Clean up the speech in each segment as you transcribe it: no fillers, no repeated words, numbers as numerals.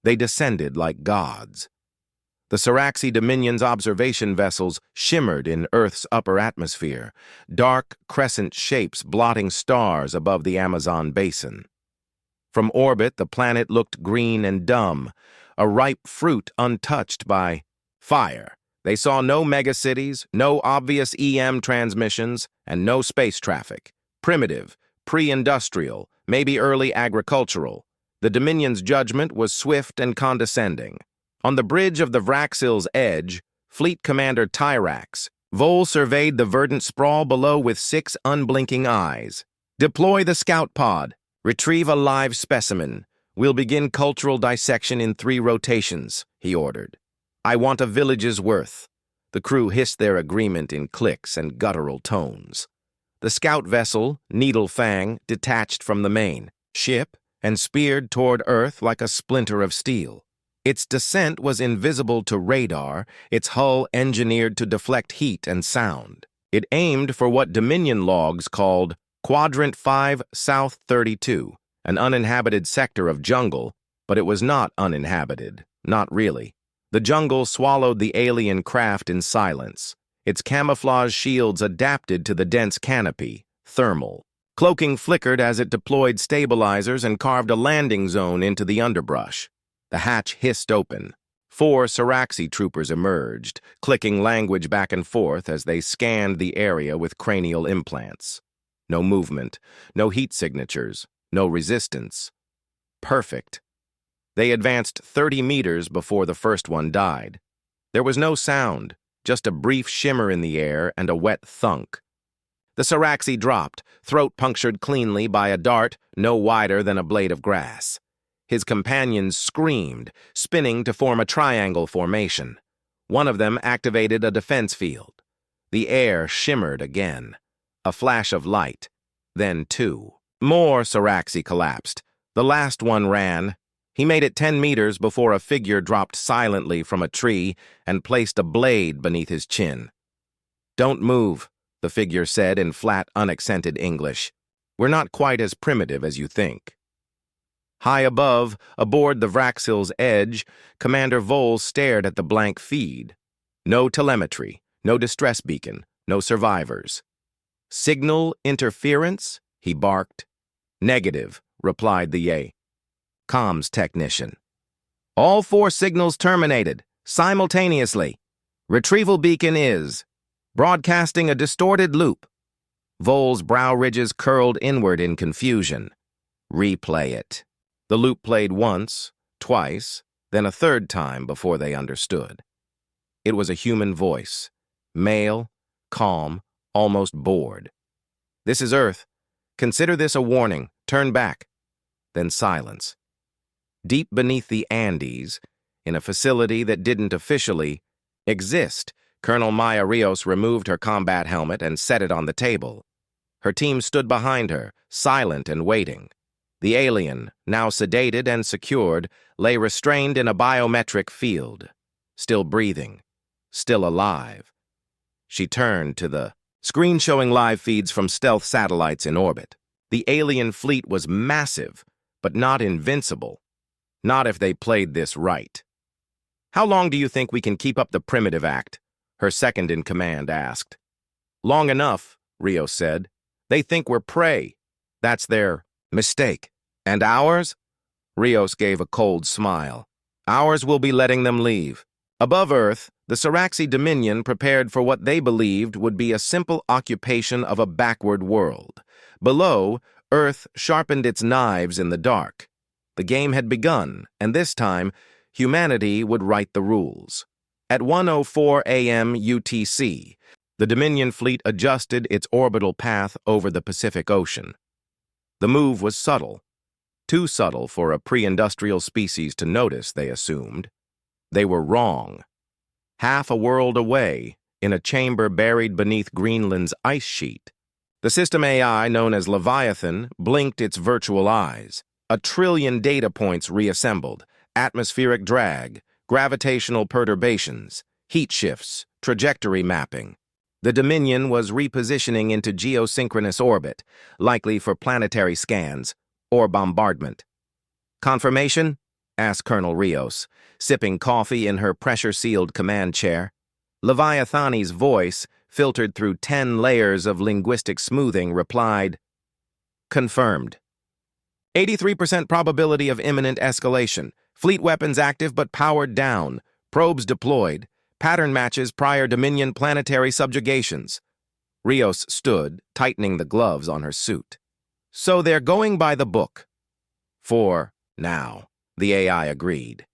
They descended like gods. The Saraxi Dominion's observation vessels shimmered in Earth's upper atmosphere, dark crescent shapes blotting stars above the Amazon basin. From orbit, the planet looked green and dumb, a ripe fruit untouched by fire. They saw no megacities, no obvious EM transmissions, and no space traffic. Primitive, pre-industrial, maybe early agricultural. The Dominion's judgment was swift and condescending. On the bridge of the Vraxil's edge, Fleet Commander Tyrax, Vol surveyed the verdant sprawl below with 6 unblinking eyes. "Deploy the scout pod. Retrieve a live specimen. We'll begin cultural dissection in 3 rotations," he ordered. "I want a village's worth." The crew hissed their agreement in clicks and guttural tones. The scout vessel, Needle Fang, detached from the main ship and speared toward Earth like a splinter of steel. Its descent was invisible to radar, its hull engineered to deflect heat and sound. It aimed for what Dominion logs called Quadrant 5 South 32, an uninhabited sector of jungle, but it was not uninhabited, not really. The jungle swallowed the alien craft in silence. Its camouflage shields adapted to the dense canopy, thermal. Cloaking flickered as it deployed stabilizers and carved a landing zone into the underbrush. The hatch hissed open. 4 Saraxi troopers emerged, clicking language back and forth as they scanned the area with cranial implants. No movement, no heat signatures, no resistance. Perfect. They advanced 30 meters before the first one died. There was no sound, just a brief shimmer in the air and a wet thunk. The Saraxi dropped, throat punctured cleanly by a dart no wider than a blade of grass. His companions screamed, spinning to form a triangle formation. One of them activated a defense field. The air shimmered again. A flash of light. Then 2. More Saraxi collapsed. The last one ran. He made it 10 meters before a figure dropped silently from a tree and placed a blade beneath his chin. "Don't move," the figure said in flat, unaccented English. "We're not quite as primitive as you think." High above, aboard the Vraxil's edge, Commander Vol stared at the blank feed. No telemetry, no distress beacon, no survivors. "Signal interference?" he barked. "Negative," replied the comms technician. "All 4 signals terminated, simultaneously. Retrieval beacon is broadcasting a distorted loop." Vol's brow ridges curled inward in confusion. "Replay it." The loop played once, twice, then a 3rd time before they understood. It was a human voice, male, calm, almost bored. "This is Earth. Consider this a warning. Turn back." Then silence. Deep beneath the Andes, in a facility that didn't officially exist, Colonel Maya Rios removed her combat helmet and set it on the table. Her team stood behind her, silent and waiting. The alien, now sedated and secured, lay restrained in a biometric field, still breathing, still alive. She turned to the screen showing live feeds from stealth satellites in orbit. The alien fleet was massive, but not invincible. Not if they played this right. "How long do you think we can keep up the primitive act?" her second-in-command asked. "Long enough," Rios said. "They think we're prey. That's their mistake. And ours?" Rios gave a cold smile. "Ours will be letting them leave." Above Earth, the Saraxi Dominion prepared for what they believed would be a simple occupation of a backward world. Below, Earth sharpened its knives in the dark. The game had begun, and this time, humanity would write the rules. At 1:04 a.m. UTC, the Dominion fleet adjusted its orbital path over the Pacific Ocean. The move was subtle. Too subtle for a pre-industrial species to notice, they assumed. They were wrong. Half a world away, in a chamber buried beneath Greenland's ice sheet, the system AI known as Leviathan blinked its virtual eyes. 1 trillion data points reassembled, atmospheric drag, gravitational perturbations, heat shifts, trajectory mapping. The Dominion was repositioning into geosynchronous orbit, likely for planetary scans or bombardment. "Confirmation?" asked Colonel Rios, sipping coffee in her pressure-sealed command chair. Leviathani's voice, filtered through 10 layers of linguistic smoothing, replied, "Confirmed. 83% probability of imminent escalation. Fleet weapons active but powered down. Probes deployed. Pattern matches prior Dominion planetary subjugations." Rios stood, tightening the gloves on her suit. "So they're going by the book." "For now," the AI agreed.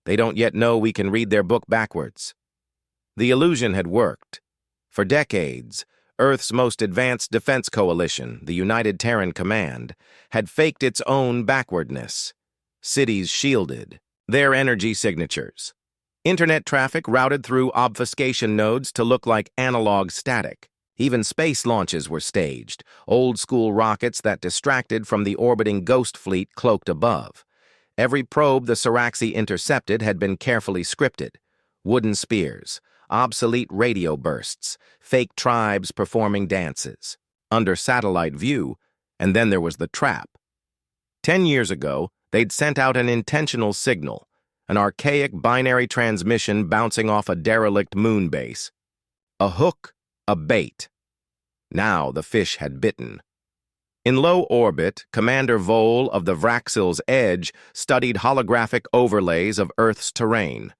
"They don't yet know we can read their book backwards." The illusion had worked. For decades, Earth's most advanced defense coalition, the United Terran Command, had faked its own backwardness. Cities shielded, their energy signatures. Internet traffic routed through obfuscation nodes to look like analog static. Even space launches were staged, old-school rockets that distracted from the orbiting ghost fleet cloaked above. Every probe the Siraxi intercepted had been carefully scripted. Wooden spears, obsolete radio bursts, fake tribes performing dances. Under satellite view, and then there was the trap. 10 years ago, they'd sent out an intentional signal, an archaic binary transmission bouncing off a derelict moon base. A hook, a bait. Now the fish had bitten. In low orbit, Commander Vole of the Vraxil's Edge studied holographic overlays of Earth's terrain.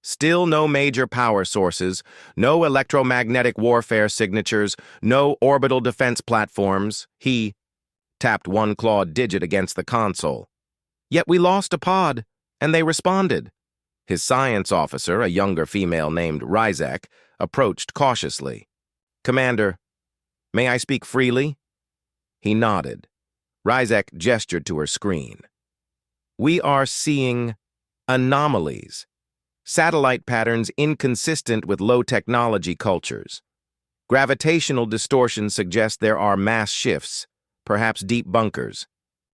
Still no major power sources, no electromagnetic warfare signatures, no orbital defense platforms. He tapped one clawed digit against the console. "Yet we lost a pod, and they responded." His science officer, a younger female named Ryzek, approached cautiously. "Commander, may I speak freely?" He nodded. Ryzek gestured to her screen. "We are seeing anomalies. Satellite patterns inconsistent with low-technology cultures. Gravitational distortion suggests there are mass shifts, perhaps deep bunkers.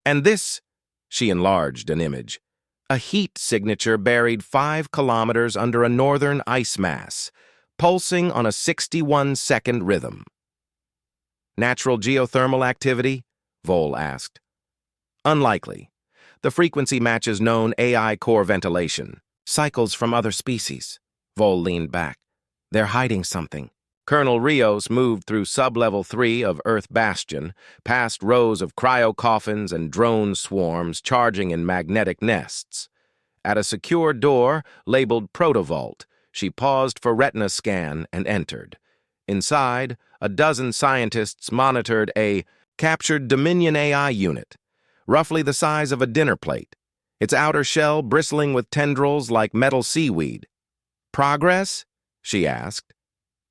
And this," she enlarged an image, "a heat signature buried 5 kilometers under a northern ice mass, pulsing on a 61-second rhythm." "Natural geothermal activity?" Vole asked. "Unlikely. The frequency matches known AI core ventilation. Cycles from other species." Vole leaned back. "They're hiding something." Colonel Rios moved through sub-level 3 of Earth Bastion, past rows of cryo-coffins and drone swarms charging in magnetic nests. At a secure door, labeled Protovault, she paused for retina scan and entered. Inside, a dozen scientists monitored a captured Dominion AI unit, roughly the size of a dinner plate, its outer shell bristling with tendrils like metal seaweed. "Progress?" she asked.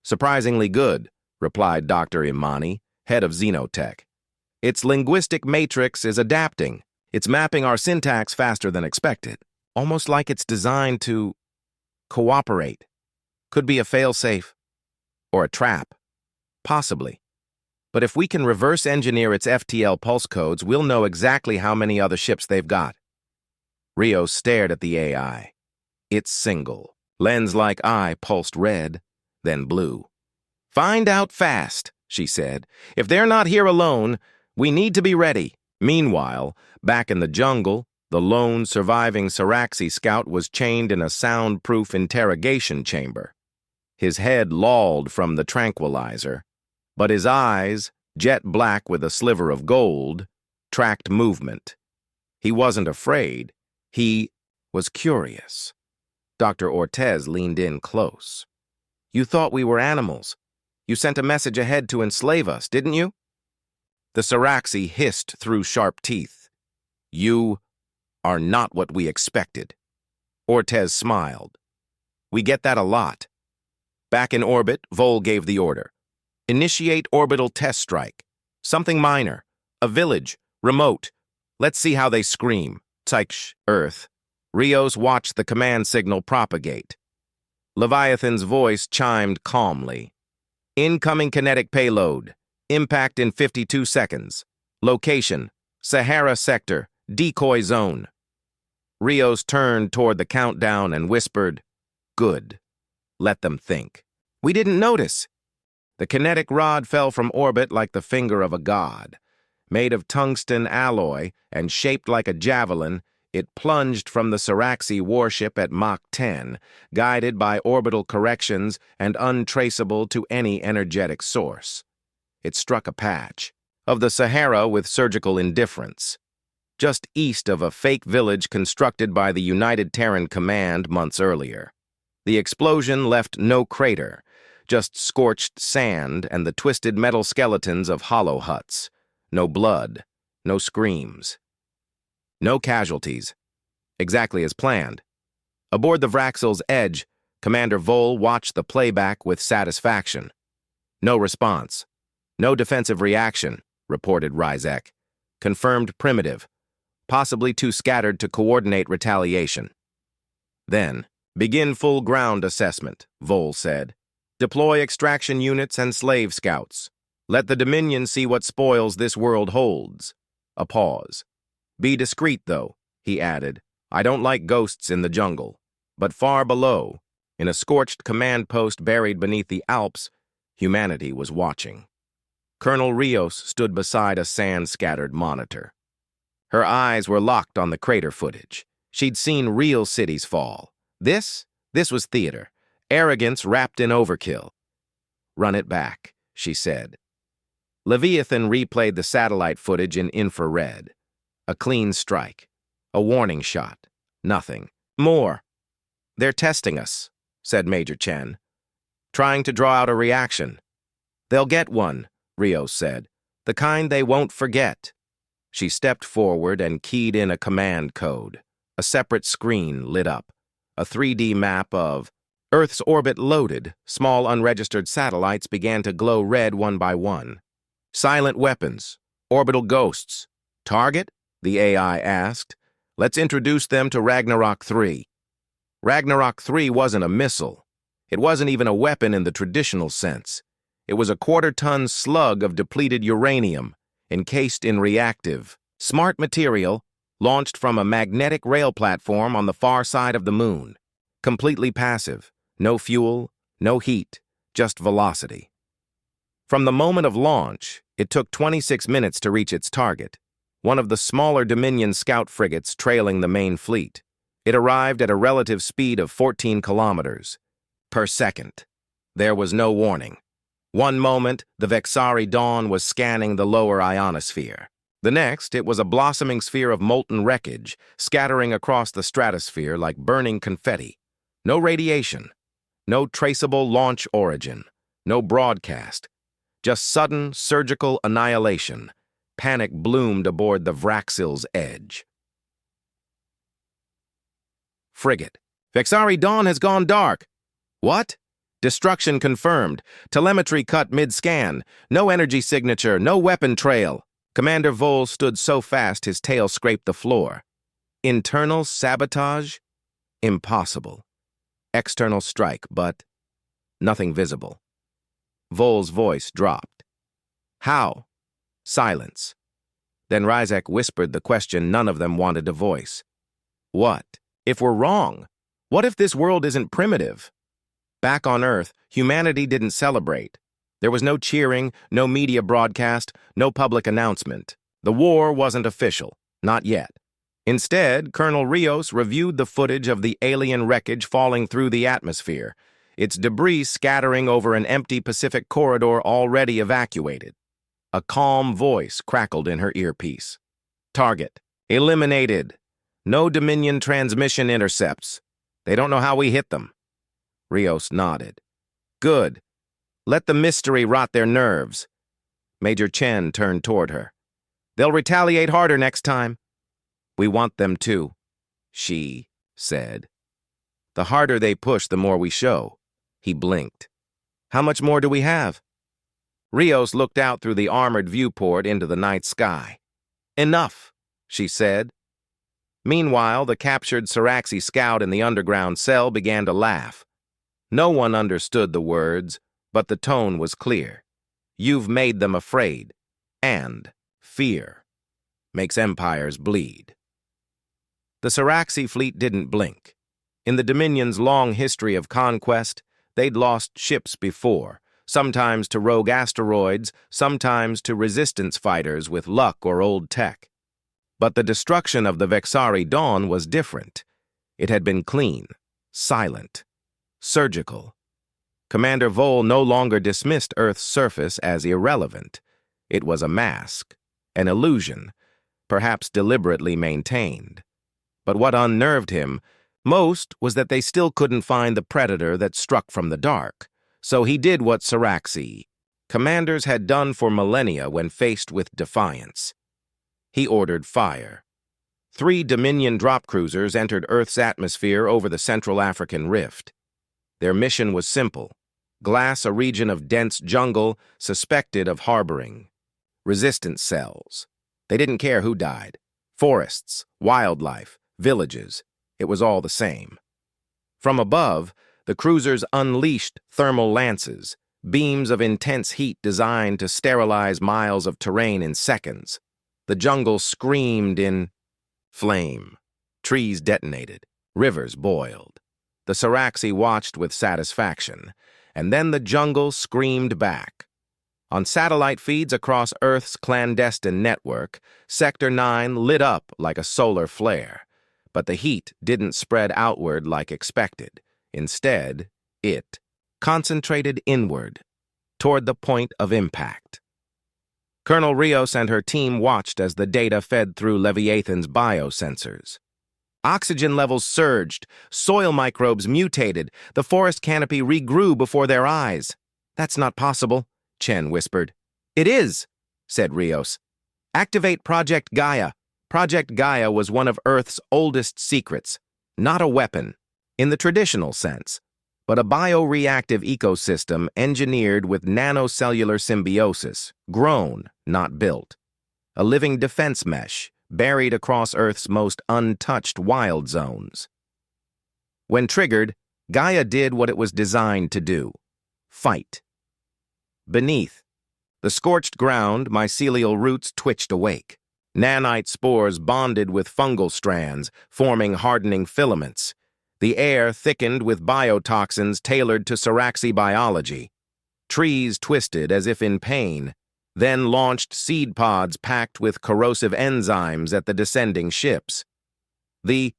"Surprisingly good," replied Dr. Imani, head of Xenotech. "Its linguistic matrix is adapting. It's mapping our syntax faster than expected, almost like it's designed to cooperate. Could be a failsafe, or a trap. Possibly. But if we can reverse engineer its FTL pulse codes, we'll know exactly how many other ships they've got." Rios stared at the AI. Its single, lens-like eye pulsed red, then blue. "Find out fast," she said. "If they're not here alone, we need to be ready." Meanwhile, back in the jungle, the lone surviving Siraxi scout was chained in a soundproof interrogation chamber. His head lolled from the tranquilizer, but his eyes, jet black with a sliver of gold, tracked movement. He wasn't afraid. He was curious. Dr. Ortiz leaned in close. "You thought we were animals. You sent a message ahead to enslave us, didn't you?" The Siraxi hissed through sharp teeth. "You are not what we expected." Ortiz smiled. "We get that a lot." Back in orbit, Vole gave the order. "Initiate orbital test strike. Something minor. A village. Remote. Let's see how they scream." Tyksh, Earth. Rios watched the command signal propagate. Leviathan's voice chimed calmly. "Incoming kinetic payload. Impact in 52 seconds. Location, Sahara Sector, decoy zone." Rios turned toward the countdown and whispered, "Good. Let them think." "We didn't notice." The kinetic rod fell from orbit like the finger of a god. Made of tungsten alloy and shaped like a javelin, It plunged from the Siraxi warship at Mach 10, guided by orbital corrections and untraceable to any energetic source. It struck a patch of the Sahara with surgical indifference, just east of a fake village constructed by the United Terran Command months earlier. The explosion left no crater, just scorched sand and the twisted metal skeletons of hollow huts. No blood, no screams. No casualties. Exactly as planned. Aboard the Vraxil's Edge, Commander Vole watched the playback with satisfaction. No response. No defensive reaction, reported Ryzek. Confirmed primitive. Possibly too scattered to coordinate retaliation. Then, begin full ground assessment, Vole said. Deploy extraction units and slave scouts. Let the Dominion see what spoils this world holds. A pause. Be discreet, though, he added. I don't like ghosts in the jungle. But far below, in a scorched command post buried beneath the Alps, humanity was watching. Colonel Rios stood beside a sand-scattered monitor. Her eyes were locked on the crater footage. She'd seen real cities fall. This was theater. Arrogance wrapped in overkill. Run it back, she said. Leviathan replayed the satellite footage in infrared. A clean strike. A warning shot. Nothing. More. They're testing us, said Major Chen. Trying to draw out a reaction. They'll get one, Rios said. The kind they won't forget. She stepped forward and keyed in a command code. A separate screen lit up. A 3D map of Earth's orbit loaded. Small unregistered satellites began to glow red one by one. Silent weapons. Orbital ghosts. Target? The AI asked. Let's introduce them to Ragnarok 3. Ragnarok 3 wasn't a missile. It wasn't even a weapon in the traditional sense. It was a quarter-ton slug of depleted uranium, encased in reactive, smart material, launched from a magnetic rail platform on the far side of the moon. Completely passive. No fuel, no heat, just velocity. From the moment of launch, it took 26 minutes to reach its target, one of the smaller Dominion scout frigates trailing the main fleet. It arrived at a relative speed of 14 kilometers per second. There was no warning. One moment, the Vexari Dawn was scanning the lower ionosphere. The next, it was a blossoming sphere of molten wreckage, scattering across the stratosphere like burning confetti. No radiation. No traceable launch origin. No broadcast. Just sudden, surgical annihilation. Panic bloomed aboard the Vraxil's Edge. Frigate. Vexari Dawn has gone dark. What? Destruction confirmed. Telemetry cut mid-scan. No energy signature, no weapon trail. Commander Vole stood so fast his tail scraped the floor. Internal sabotage? Impossible. External strike, but nothing visible. Vole's voice dropped. How? Silence. Then Ryzek whispered the question none of them wanted to voice. What? If we're wrong? What if this world isn't primitive? Back on Earth, humanity didn't celebrate. There was no cheering, no media broadcast, no public announcement. The war wasn't official. Not yet. Instead, Colonel Rios reviewed the footage of the alien wreckage falling through the atmosphere, its debris scattering over an empty Pacific corridor already evacuated. A calm voice crackled in her earpiece. Target. Eliminated. No Dominion transmission intercepts. They don't know how we hit them. Rios nodded. Good. Let the mystery rot their nerves. Major Chen turned toward her. They'll retaliate harder next time. We want them to, she said. The harder they push, the more we show. He blinked. How much more do we have? Rios looked out through the armored viewport into the night sky. Enough, she said. Meanwhile, the captured Siraxi scout in the underground cell began to laugh. No one understood the words, but the tone was clear. You've made them afraid. And fear makes empires bleed. The Siraxi fleet didn't blink. In the Dominion's long history of conquest, they'd lost ships before, sometimes to rogue asteroids, sometimes to resistance fighters with luck or old tech. But the destruction of the Vexari Dawn was different. It had been clean, silent, surgical. Commander Vole no longer dismissed Earth's surface as irrelevant. It was a mask, an illusion, perhaps deliberately maintained. But what unnerved him most was that they still couldn't find the predator that struck from the dark. So he did what Siraxi commanders had done for millennia when faced with defiance. He ordered fire. 3 Dominion drop cruisers entered Earth's atmosphere over the Central African Rift. Their mission was simple: glass a region of dense jungle suspected of harboring resistance cells. They didn't care who died. Forests, wildlife, villages, it was all the same. From above, the cruisers unleashed thermal lances, beams of intense heat designed to sterilize miles of terrain in seconds. The jungle screamed in flame. Trees detonated. Rivers boiled. The Siraxi watched with satisfaction, and then the jungle screamed back. On satellite feeds across Earth's clandestine network, Sector 9 lit up like a solar flare. But the heat didn't spread outward like expected. Instead, it concentrated inward, toward the point of impact. Colonel Rios and her team watched as the data fed through Leviathan's biosensors. Oxygen levels surged, soil microbes mutated, the forest canopy regrew before their eyes. "That's not possible," Chen whispered. "It is," said Rios. "Activate Project Gaia." Project Gaia was one of Earth's oldest secrets, not a weapon, in the traditional sense, but a bioreactive ecosystem engineered with nanocellular symbiosis, grown, not built. A living defense mesh, buried across Earth's most untouched wild zones. When triggered, Gaia did what it was designed to do: fight. Beneath, the scorched ground, mycelial roots twitched awake. Nanite spores bonded with fungal strands, forming hardening filaments. The air thickened with biotoxins tailored to Siraxi biology. Trees twisted as if in pain, then launched seed pods packed with corrosive enzymes at the descending ships. The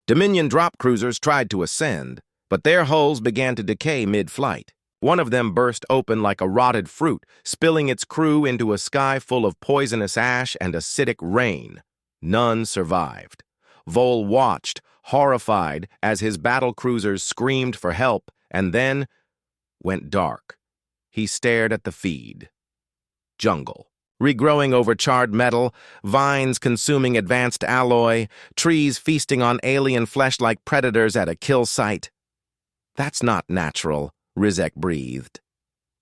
Dominion drop cruisers tried to ascend, but their hulls began to decay mid-flight. One of them burst open like a rotted fruit, spilling its crew into a sky full of poisonous ash and acidic rain. None survived. Vole watched, horrified, as his battle cruisers screamed for help, and then went dark. He stared at the feed. Jungle. Regrowing over charred metal, vines consuming advanced alloy, trees feasting on alien flesh like predators at a kill site. "That's not natural," Rizek breathed.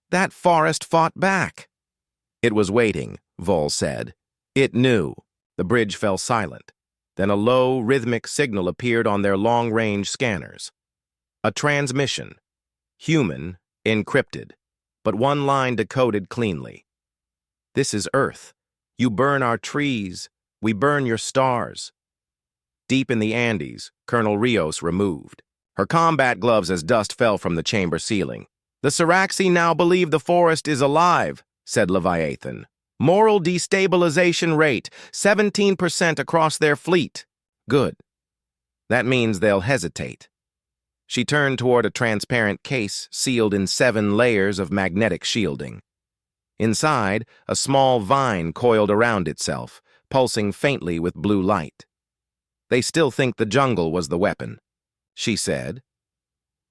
"That forest fought back." "It was waiting," Vole said. "It knew." The bridge fell silent. Then a low, rhythmic signal appeared on their long-range scanners. A transmission. Human, encrypted, but one line decoded cleanly. "This is Earth. You burn our trees. We burn your stars." Deep in the Andes, Colonel Rios removed her combat gloves as dust fell from the chamber ceiling. "The Siraxi now believe the forest is alive," said Leviathan. "Moral destabilization rate, 17% across their fleet." "Good. That means they'll hesitate." She turned toward a transparent case sealed in 7 layers of magnetic shielding. Inside, a small vine coiled around itself, pulsing faintly with blue light. "They still think the jungle was the weapon," she said.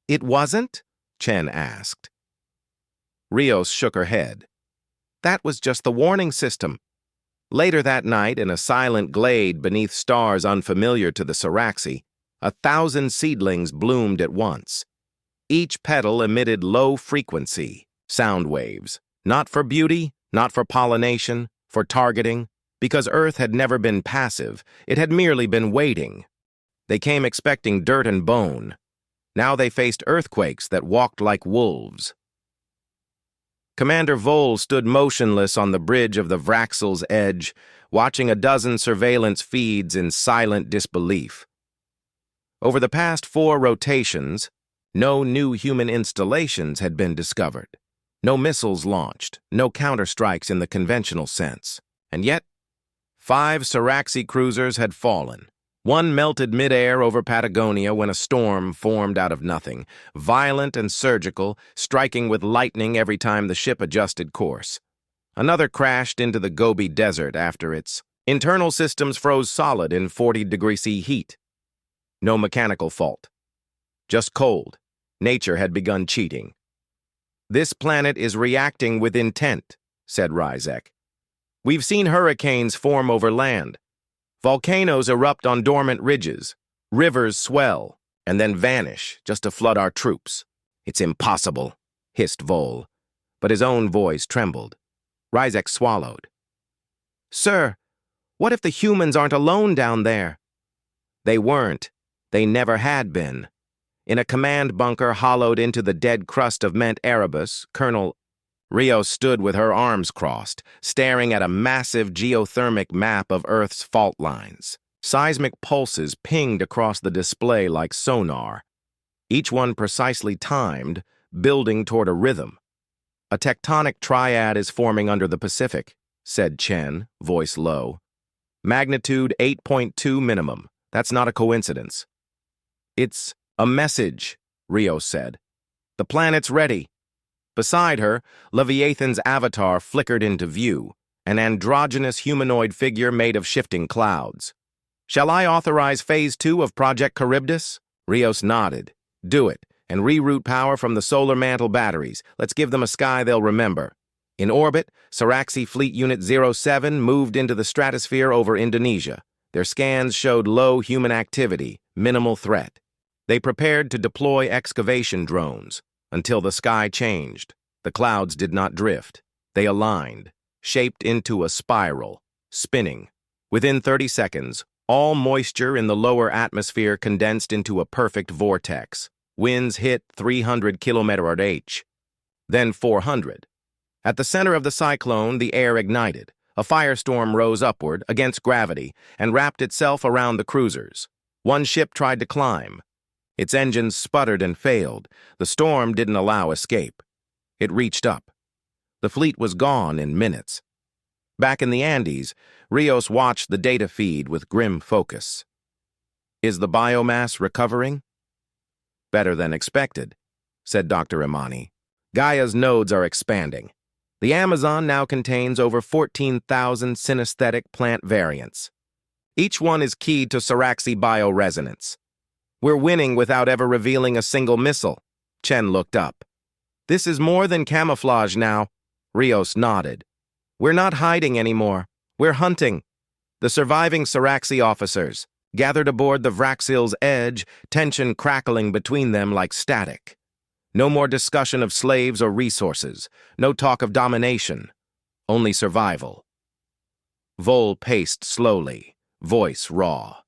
"It wasn't?" Chen asked. Rios shook her head. "That was just the warning system." Later that night, in a silent glade beneath stars unfamiliar to the Siraxi, 1,000 seedlings bloomed at once. Each petal emitted low-frequency sound waves, not for beauty, not for pollination, for targeting, because Earth had never been passive, it had merely been waiting. They came expecting dirt and bone. Now they faced earthquakes that walked like wolves. Commander Vole stood motionless on the bridge of the Vraxel's edge, watching a dozen surveillance feeds in silent disbelief. Over the past 4 rotations, no new human installations had been discovered. No missiles launched, no counterstrikes in the conventional sense. And yet, 5 Siraxi cruisers had fallen. One melted midair over Patagonia when a storm formed out of nothing, violent and surgical, striking with lightning every time the ship adjusted course. Another crashed into the Gobi Desert after its internal systems froze solid in 40°C heat. No mechanical fault. Just cold. Nature had begun cheating. "This planet is reacting with intent," said Ryzek. "We've seen hurricanes form over land. Volcanoes erupt on dormant ridges. Rivers swell, and then vanish just to flood our troops. It's impossible," hissed Vol, but his own voice trembled. Ryzek swallowed. "Sir, what if the humans aren't alone down there?" They weren't. They never had been. In a command bunker hollowed into the dead crust of Ment Erebus, Colonel Rios stood with her arms crossed, staring at a massive geothermic map of Earth's fault lines. Seismic pulses pinged across the display like sonar, each one precisely timed, building toward a rhythm. "A tectonic triad is forming under the Pacific," said Chen, voice low. "Magnitude 8.2 minimum. That's not a coincidence." "It's a message," Rios said. "The planet's ready." Beside her, Leviathan's avatar flickered into view, an androgynous humanoid figure made of shifting clouds. "Shall I authorize Phase 2 of Project Charybdis?" Rios nodded. "Do it, and reroute power from the solar mantle batteries. Let's give them a sky they'll remember." In orbit, Siraxi Fleet Unit 07 moved into the stratosphere over Indonesia. Their scans showed low human activity, minimal threat. They prepared to deploy excavation drones, until the sky changed. The clouds did not drift. They aligned, shaped into a spiral, spinning. Within 30 seconds, all moisture in the lower atmosphere condensed into a perfect vortex. Winds hit 300 km/h, then 400. At the center of the cyclone, the air ignited. A firestorm rose upward, against gravity, and wrapped itself around the cruisers. One ship tried to climb. Its engines sputtered and failed. The storm didn't allow escape. It reached up. The fleet was gone in minutes. Back in the Andes, Rios watched the data feed with grim focus. "Is the biomass recovering?" "Better than expected," said Dr. Imani. "Gaia's nodes are expanding. The Amazon now contains over 14,000 synesthetic plant variants. Each one is keyed to Siraxi bioresonance. We're winning without ever revealing a single missile." Chen looked up. "This is more than camouflage now." Rios nodded. "We're not hiding anymore. We're hunting." The surviving Siraxi officers gathered aboard the Vraxil's edge, tension crackling between them like static. No more discussion of slaves or resources. No talk of domination. Only survival. Vol paced slowly, voice raw.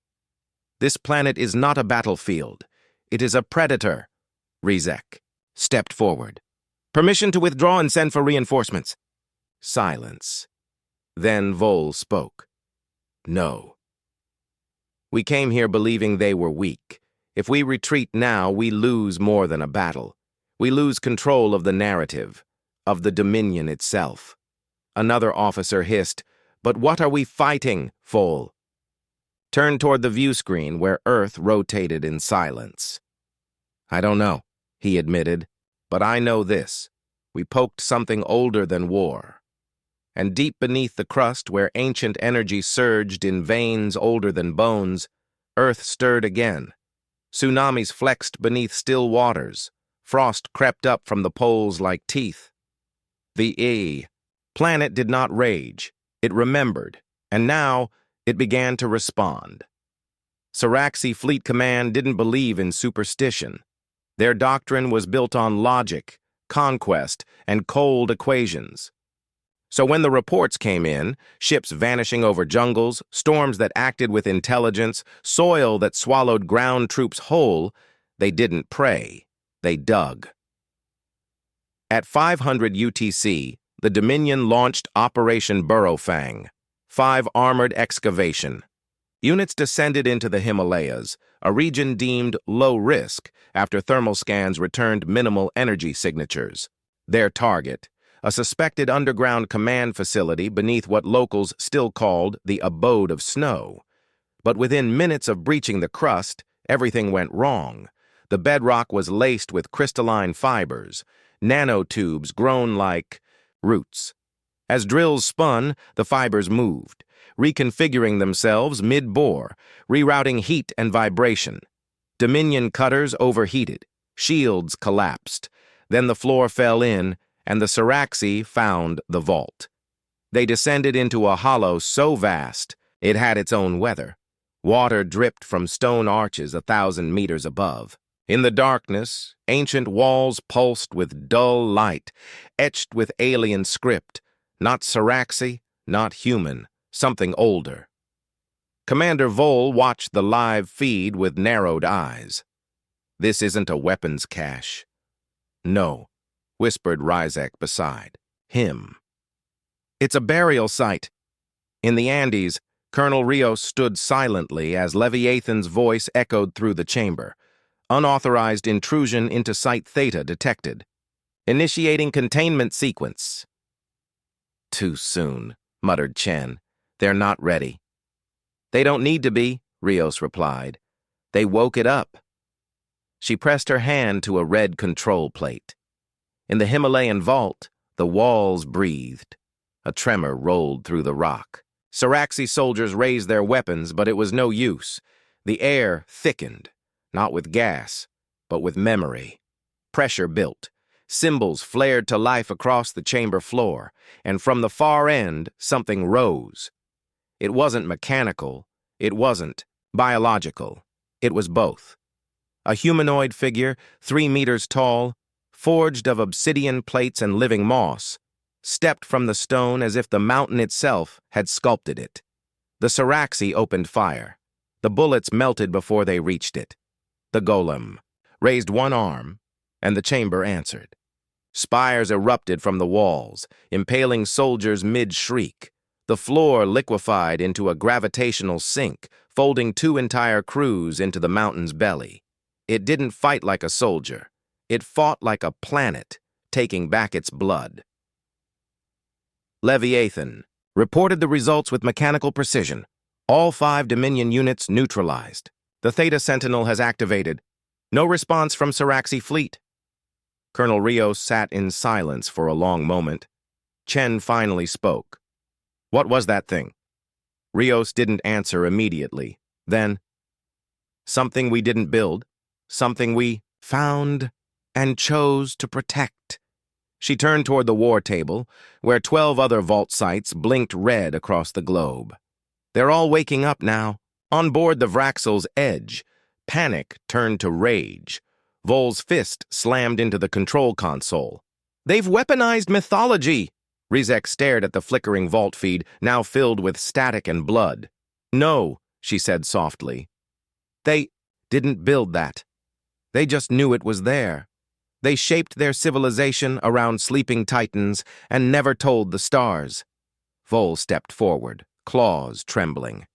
"This planet is not a battlefield. It is a predator." Ryzek stepped forward. "Permission to withdraw and send for reinforcements." Silence. Then Vol spoke. "No. We came here believing they were weak. If we retreat now, we lose more than a battle. We lose control of the narrative, of the Dominion itself." Another officer hissed, "But what are we fighting, Vol?" Turned toward the view screen where Earth rotated in silence. "I don't know," he admitted, "but I know this. We poked something older than war. And deep beneath the crust where ancient energy surged in veins older than bones, Earth stirred again. Tsunamis flexed beneath still waters. Frost crept up from the poles like teeth. The planet did not rage. It remembered, and now it began to respond. Siraxi Fleet Command didn't believe in superstition. Their doctrine was built on logic, conquest, and cold equations. So when the reports came in, ships vanishing over jungles, storms that acted with intelligence, soil that swallowed ground troops whole, they didn't pray, they dug. At 500 UTC, the Dominion launched Operation Burrowfang, 5 armored excavation. Units descended into the Himalayas, a region deemed low risk after thermal scans returned minimal energy signatures. Their target, a suspected underground command facility beneath what locals still called the abode of snow. But within minutes of breaching the crust, everything went wrong. The bedrock was laced with crystalline fibers, nanotubes grown like roots. As drills spun, the fibers moved, reconfiguring themselves mid-bore, rerouting heat and vibration. Dominion cutters overheated, shields collapsed. Then the floor fell in, and the Siraxi found the vault. They descended into a hollow so vast it had its own weather. Water dripped from stone arches 1,000 meters above. In the darkness, ancient walls pulsed with dull light, etched with alien script. Not Siraxi, not human, something older. Commander Vol watched the live feed with narrowed eyes. This isn't a weapons cache. No, whispered Rizek beside him. It's a burial site. In the Andes, Colonel Rios stood silently as Leviathan's voice echoed through the chamber. Unauthorized intrusion into Site Theta detected. Initiating containment sequence. Too soon, muttered Chen. They're not ready. They don't need to be, Rios replied. They woke it up. She pressed her hand to a red control plate. In the Himalayan vault, the walls breathed. A tremor rolled through the rock. Siraxi soldiers raised their weapons, but it was no use. The air thickened, not with gas, but with memory. Pressure built. Symbols flared to life across the chamber floor, and from the far end, something rose. It wasn't mechanical. It wasn't biological. It was both. A humanoid figure, 3 meters tall, forged of obsidian plates and living moss, stepped from the stone as if the mountain itself had sculpted it. The Siraxi opened fire. The bullets melted before they reached it. The golem raised one arm, and the chamber answered. Spires erupted from the walls, impaling soldiers mid-shriek. The floor liquefied into a gravitational sink, folding 2 entire crews into the mountain's belly. It didn't fight like a soldier. It fought like a planet, taking back its blood. Leviathan reported the results with mechanical precision. All 5 Dominion units neutralized. The Theta Sentinel has activated. No response from Siraxi fleet. Colonel Rios sat in silence for a long moment. Chen finally spoke. What was that thing? Rios didn't answer immediately. Then, something we didn't build, something we found and chose to protect. She turned toward the war table, where 12 other vault sites blinked red across the globe. They're all waking up now, on board the Vraxel's edge. Panic turned to rage. Vol's fist slammed into the control console. They've weaponized mythology! Rizek stared at the flickering vault feed, now filled with static and blood. No, she said softly. They didn't build that. They just knew it was there. They shaped their civilization around sleeping titans and never told the stars. Vol stepped forward, claws trembling.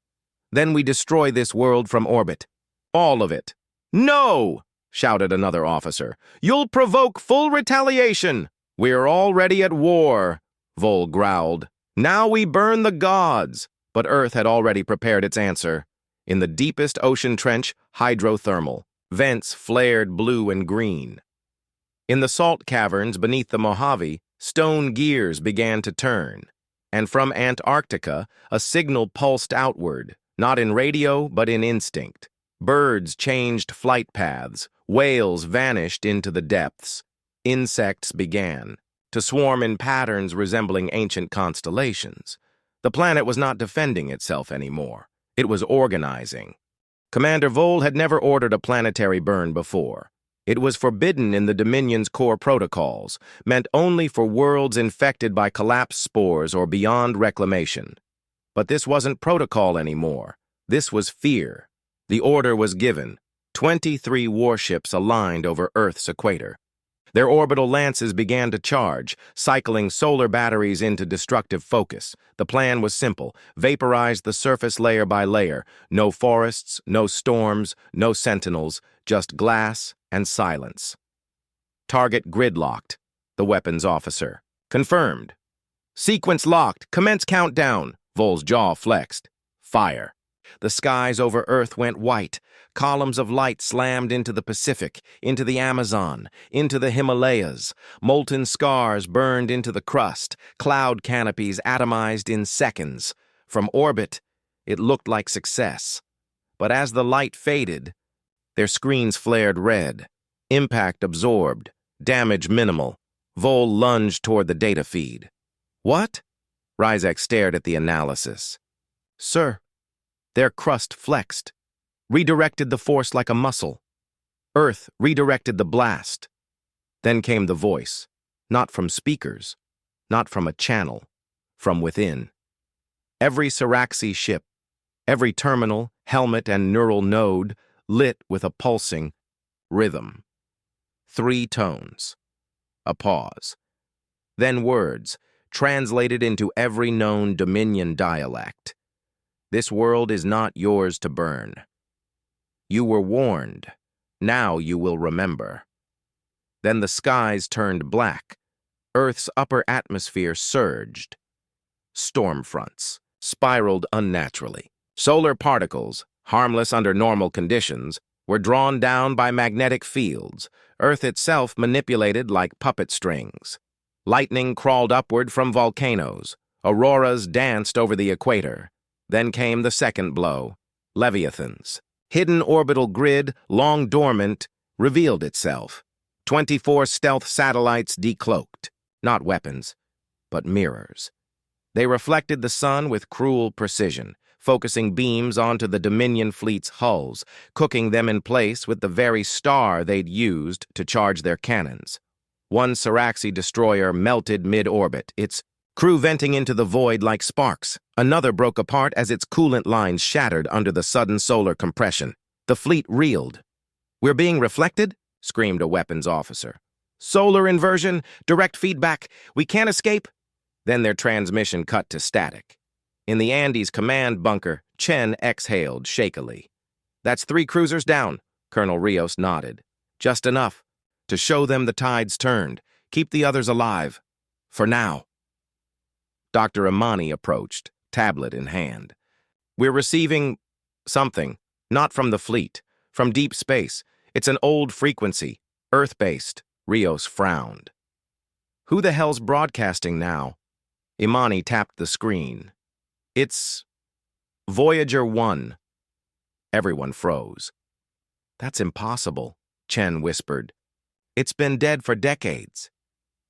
Then we destroy this world from orbit. All of it. No! Shouted another officer. You'll provoke full retaliation. We're already at war, Vol growled. Now we burn the gods. But Earth had already prepared its answer. In the deepest ocean trench, hydrothermal. Vents flared blue and green. In the salt caverns beneath the Mojave, stone gears began to turn. And from Antarctica, a signal pulsed outward, not in radio, but in instinct. Birds changed flight paths. Whales vanished into the depths. Insects began to swarm in patterns resembling ancient constellations. The planet was not defending itself anymore. It was organizing. Commander Vol had never ordered a planetary burn before. It was forbidden in the Dominion's core protocols, meant only for worlds infected by collapse spores or beyond reclamation. But this wasn't protocol anymore. This was fear. The order was given. 23 warships aligned over Earth's equator. Their orbital lances began to charge, cycling solar batteries into destructive focus. The plan was simple: vaporize the surface layer by layer. No forests, no storms, no sentinels, just glass and silence. Target gridlocked, the weapons officer Confirmed. Sequence locked. Commence countdown. Vol's jaw flexed. Fire. The skies over Earth went white. Columns of light slammed into the Pacific, into the Amazon, into the Himalayas. Molten scars burned into the crust. Cloud canopies atomized in seconds. From orbit, it looked like success. But as the light faded, their screens flared red. Impact absorbed. Damage minimal. Vol lunged toward the data feed. What? Ryzek stared at the analysis. Sir, their crust flexed. Redirected the force like a muscle. Earth redirected the blast. Then came the voice. Not from speakers. Not from a channel. From within. Every Siraxi ship, every terminal, helmet, and neural node lit with a pulsing rhythm. 3 tones. A pause. Then words, translated into every known Dominion dialect. This world is not yours to burn. You were warned. Now you will remember. Then the skies turned black. Earth's upper atmosphere surged. Storm fronts spiraled unnaturally. Solar particles, harmless under normal conditions, were drawn down by magnetic fields. Earth itself manipulated like puppet strings. Lightning crawled upward from volcanoes. Auroras danced over the equator. Then came the second blow. Leviathans. Hidden orbital grid, long dormant, revealed itself. 24 stealth satellites decloaked. Not weapons, but mirrors. They reflected the sun with cruel precision, focusing beams onto the Dominion fleet's hulls, cooking them in place with the very star they'd used to charge their cannons. One Siraxi destroyer melted mid-orbit, its crew venting into the void like sparks. Another broke apart as its coolant lines shattered under the sudden solar compression. The fleet reeled. "We're being reflected?" screamed a weapons officer. "Solar inversion, direct feedback, we can't escape." Then their transmission cut to static. In the Andes command bunker, Chen exhaled shakily. "That's 3 cruisers down," Colonel Rios nodded. "Just enough to show them the tide's turned. Keep the others alive. For now." Dr. Imani approached, tablet in hand. "We're receiving something, not from the fleet, from deep space. It's an old frequency, Earth-based." Rios frowned. "Who the hell's broadcasting now?" Imani tapped the screen. "It's Voyager 1. Everyone froze. "That's impossible," Chen whispered. "It's been dead for decades."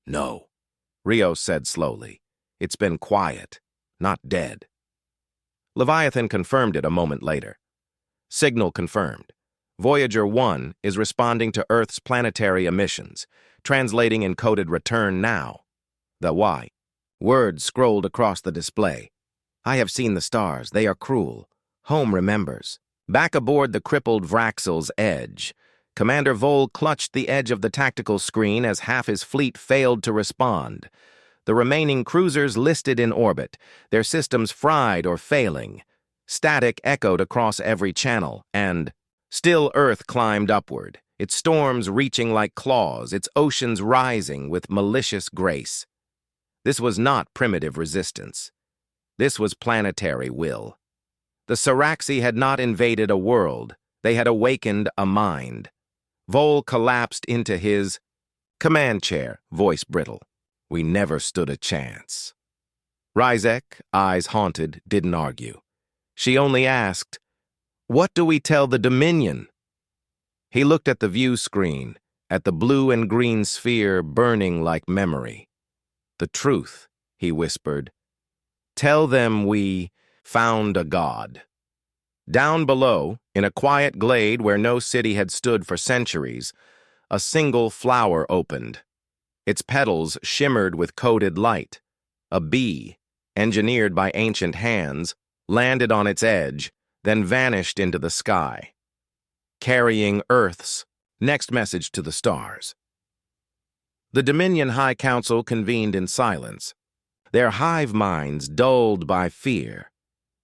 "No," Rios said slowly. "It's been quiet, not dead." Leviathan confirmed it a moment later. Signal confirmed. Voyager 1 is responding to Earth's planetary emissions, translating encoded return now. The Y. Words scrolled across the display. "I have seen the stars. They are cruel. Home remembers." Back aboard the crippled Vraxel's Edge, Commander Vol clutched the edge of the tactical screen as half his fleet failed to respond. The remaining cruisers listed in orbit, their systems fried or failing. Static echoed across every channel, and still Earth climbed upward, its storms reaching like claws, its oceans rising with malicious grace. This was not primitive resistance. This was planetary will. The Siraxi had not invaded a world. They had awakened a mind. Vol collapsed into his command chair, voice brittle. "We never stood a chance." Ryzek, eyes haunted, didn't argue. She only asked, "What do we tell the Dominion?" He looked at the view screen, at the blue and green sphere burning like memory. "The truth," he whispered. "Tell them we found a god." Down below, in a quiet glade where no city had stood for centuries, a single flower opened. Its petals shimmered with coded light. A bee, engineered by ancient hands, landed on its edge, then vanished into the sky, carrying Earth's next message to the stars. The Dominion High Council convened in silence, their hive minds dulled by fear.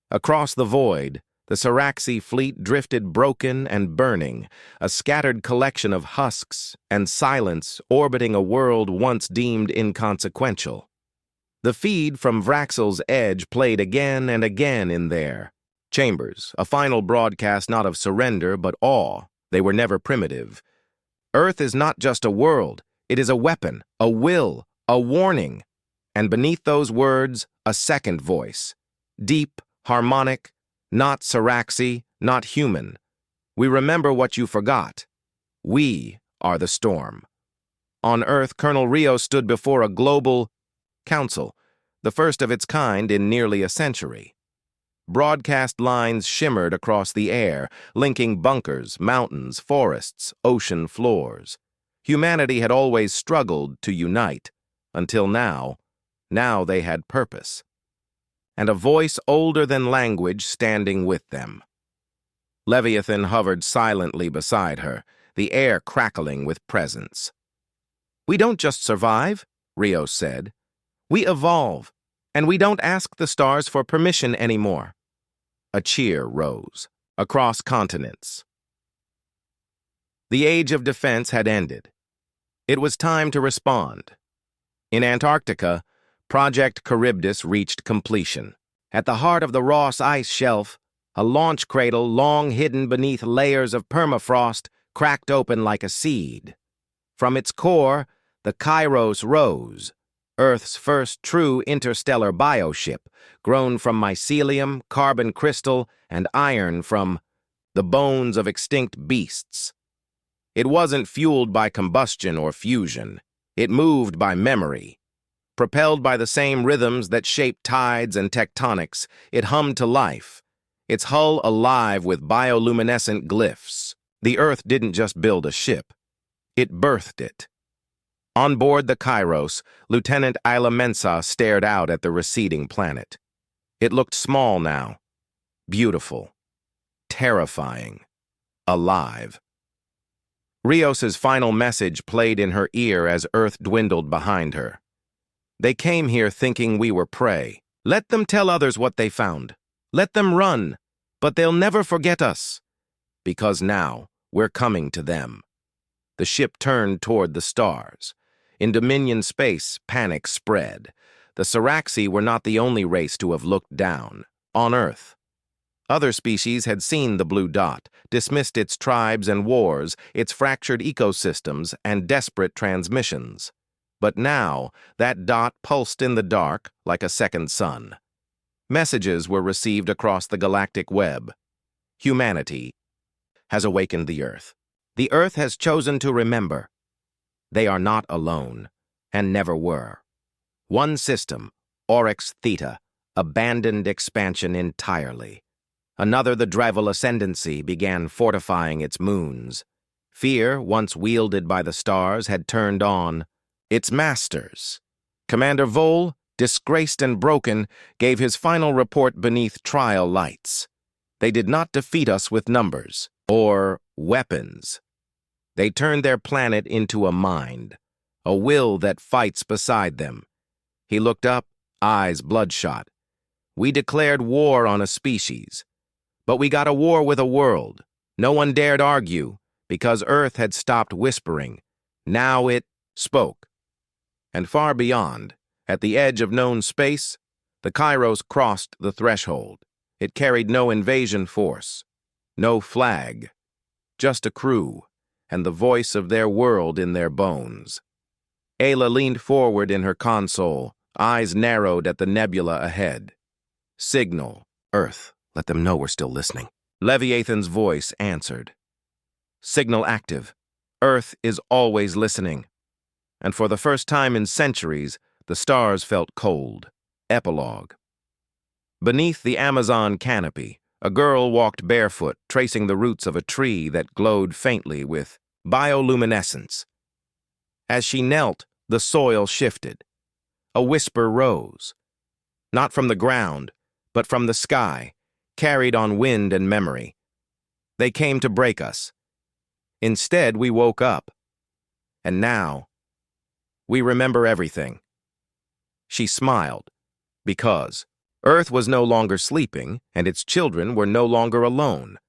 Across the void, the Siraxi fleet drifted broken and burning, a scattered collection of husks and silence orbiting a world once deemed inconsequential. The feed from Vraxel's edge played again and again in there. Chambers, a final broadcast not of surrender but awe. They were never primitive. Earth is not just a world. It is a weapon, a will, a warning. And beneath those words, a second voice. Deep, harmonic, not Saraxi, not human. We remember what you forgot. We are the storm. On Earth, Colonel Rio stood before a global council, the first of its kind in nearly a century. Broadcast lines shimmered across the air, linking bunkers, mountains, forests, ocean floors. Humanity had always struggled to unite, until now they had purpose. And a voice older than language standing with them. Leviathan hovered silently beside her, the air crackling with presence. "We don't just survive," Rio said. "We evolve, and we don't ask the stars for permission anymore." A cheer rose across continents. The age of defense had ended. It was time to respond. In Antarctica, Project Charybdis reached completion. At the heart of the Ross ice shelf, a launch cradle long hidden beneath layers of permafrost cracked open like a seed. From its core, the Kairos rose, Earth's first true interstellar bioship, grown from mycelium, carbon crystal, and iron from the bones of extinct beasts. It wasn't fueled by combustion or fusion. It moved by memory. Propelled by the same rhythms that shape tides and tectonics, it hummed to life, its hull alive with bioluminescent glyphs. The Earth didn't just build a ship. It birthed it. On board the Kairos, Lieutenant Isla Mensa stared out at the receding planet. It looked small now, beautiful, terrifying, alive. Rios's final message played in her ear as Earth dwindled behind her. "They came here thinking we were prey. Let them tell others what they found. Let them run, but they'll never forget us. Because now, we're coming to them." The ship turned toward the stars. In Dominion space, panic spread. The Saraxi were not the only race to have looked down. On Earth, other species had seen the blue dot, dismissed its tribes and wars, its fractured ecosystems, and desperate transmissions. But now, that dot pulsed in the dark like a second sun. Messages were received across the galactic web. Humanity has awakened the Earth. The Earth has chosen to remember. They are not alone, and never were. One system, Orcs Theta, abandoned expansion entirely. Another, the Drival Ascendancy, began fortifying its moons. Fear, once wielded by the stars, had turned on its masters. Commander Vol, disgraced and broken, gave his final report beneath trial lights. They did not defeat us with numbers or weapons. They turned their planet into a mind, a will that fights beside them. He looked up, eyes bloodshot. "We declared war on a species, but we got a war with a world. No one dared argue, because Earth had stopped whispering. Now it spoke." And far beyond, at the edge of known space, the Kairos crossed the threshold. It carried no invasion force, no flag, just a crew, and the voice of their world in their bones. Ayla leaned forward in her console, eyes narrowed at the nebula ahead. "Signal, Earth, let them know we're still listening." Leviathan's voice answered. "Signal active. Earth is always listening." And for the first time in centuries, the stars felt cold. Epilogue. Beneath the Amazon canopy, a girl walked barefoot, tracing the roots of a tree that glowed faintly with bioluminescence. As she knelt, the soil shifted. A whisper rose. Not from the ground, but from the sky, carried on wind and memory. They came to break us. Instead, we woke up. And now, we remember everything. She smiled, because Earth was no longer sleeping, and its children were no longer alone.